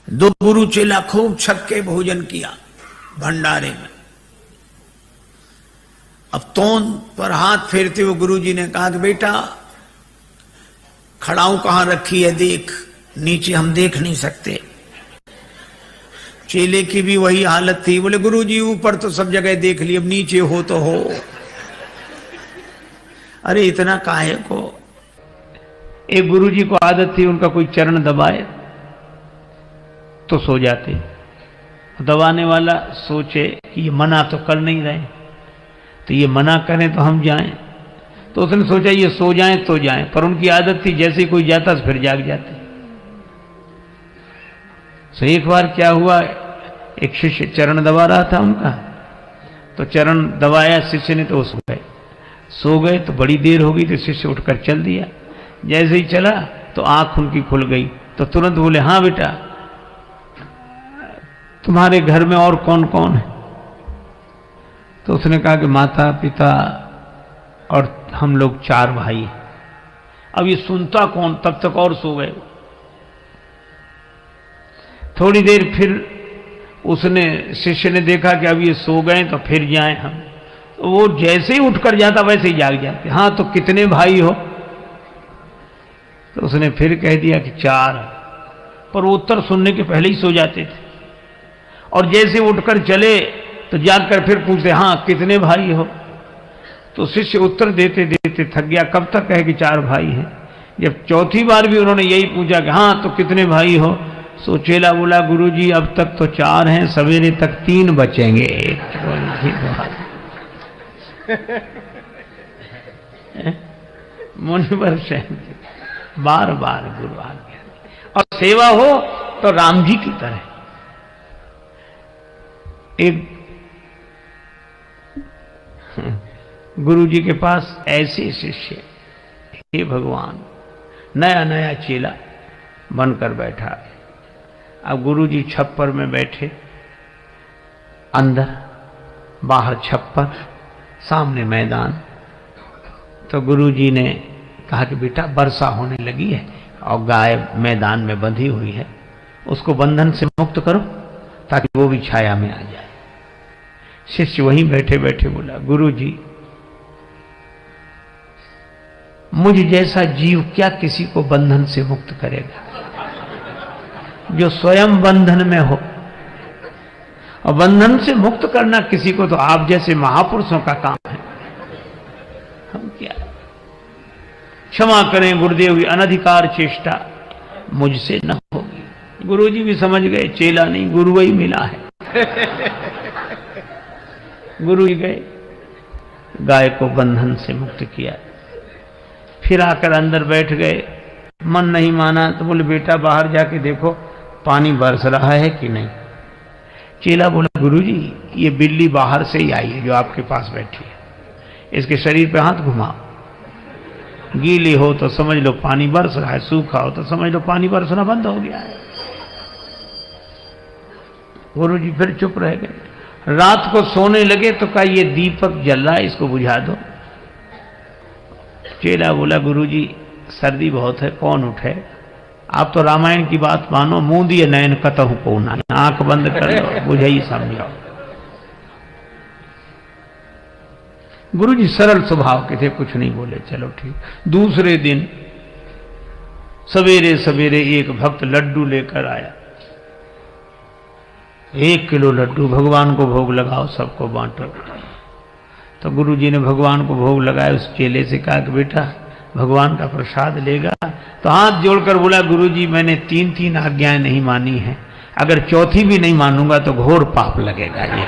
दो गुरु चेला खूब छक के भोजन किया भंडारे में। अब तोंद पर हाथ फेरते हुए गुरुजी ने कहा कि बेटा खड़ाऊ कहां रखी है देख, नीचे हम देख नहीं सकते। चेले की भी वही हालत थी, बोले गुरुजी ऊपर तो सब जगह देख ली, अब नीचे हो तो हो। अरे इतना काहे को। एक गुरुजी को आदत थी उनका कोई चरण दबाए तो सो जाते। दबाने वाला सोचे कि ये मना तो कर नहीं रहे, तो ये मना करें तो हम जाएं, तो उसने सोचा ये सो जाएं तो जाएं, पर उनकी आदत थी जैसे कोई जाता तो फिर जाग जाते। तो एक बार क्या हुआ, एक शिष्य चरण दबा रहा था उनका, तो चरण दबाया शिष्य ने तो वो सो गए। तो बड़ी देर हो गई तो शिष्य उठकर चल दिया। जैसे ही चला तो आंख उनकी खुल गई, तो तुरंत बोले हाँ बेटा तुम्हारे घर में और कौन कौन है? तो उसने कहा कि माता पिता और हम लोग 4 भाई। अब ये सुनता कौन, तब तक और सो गए। थोड़ी देर फिर उसने शिष्य ने देखा कि अब ये सो गए तो फिर जाएं हम, तो वो जैसे ही उठकर जाता वैसे ही जाग जाते। हाँ तो कितने भाई हो? तो उसने फिर कह दिया कि 4, पर वो उत्तर सुनने के पहले ही सो जाते थे। और जैसे उठकर चले तो जाकर फिर पूछते हाँ कितने भाई हो? तो शिष्य उत्तर देते देते थक गया, कब तक कहे कि 4 भाई हैं। जब चौथी बार भी उन्होंने यही पूछा कि हाँ तो कितने भाई हो, सो चेला बोला गुरुजी अब तक तो 4 हैं, सवेरे तक 3 बचेंगे। मुनिवर सहन बार बार गुरु आज्ञा, और सेवा हो तो राम जी की तरह। एक गुरु जी के पास ऐसे शिष्य, हे भगवान, नया नया चेला बनकर बैठा। अब गुरु जी छप्पर में बैठे, अंदर बाहर छप्पर, सामने मैदान। तो गुरु जी ने कहा कि बेटा वर्षा होने लगी है और गाय मैदान में बंधी हुई है, उसको बंधन से मुक्त करो ताकि वो भी छाया में आ जाए। शिष्य वहीं बैठे बैठे बोला गुरु जी मुझ जैसा जीव क्या किसी को बंधन से मुक्त करेगा, जो स्वयं बंधन में हो। और बंधन से मुक्त करना किसी को तो आप जैसे महापुरुषों का काम है, हम क्या। क्षमा करें गुरुदेव, ये अनधिकार चेष्टा मुझसे न होगी। गुरुजी भी समझ गए चेला नहीं गुरु ही मिला है। गुरु ही गए, गाय को बंधन से मुक्त किया। फिर आकर अंदर बैठ गए, मन नहीं माना तो बोले बेटा बाहर जाके देखो पानी बरस रहा है कि नहीं। चेला बोला गुरुजी ये बिल्ली बाहर से ही आई है जो आपके पास बैठी है, इसके शरीर पे हाथ घुमाओ, गीली हो तो समझ लो पानी बरस रहा है, सूखा हो तो समझ लो पानी बरसना बंद हो गया है। गुरुजी फिर चुप रह गए। रात को सोने लगे तो कहा ये दीपक जल रहा है, इसको बुझा दो। चेला बोला गुरुजी सर्दी बहुत है, कौन उठे? आप तो रामायण की बात मानो, मुंह दिए नयन कतहु को ना, आंख बंद कर लो, बुझाई समझाओ। गुरुजी सरल स्वभाव के थे, कुछ नहीं बोले, चलो ठीक। दूसरे दिन सवेरे सवेरे एक भक्त लड्डू लेकर आया, 1 किलो लड्डू, भगवान को भोग लगाओ, सबको बांटो। तो गुरुजी ने भगवान को भोग लगाया। उस चेले से कहा कि बेटा भगवान का प्रसाद लेगा? तो हाथ जोड़कर बोला गुरुजी मैंने 3 आज्ञाएं नहीं मानी हैं, अगर चौथी भी नहीं मानूंगा तो घोर पाप लगेगा। ये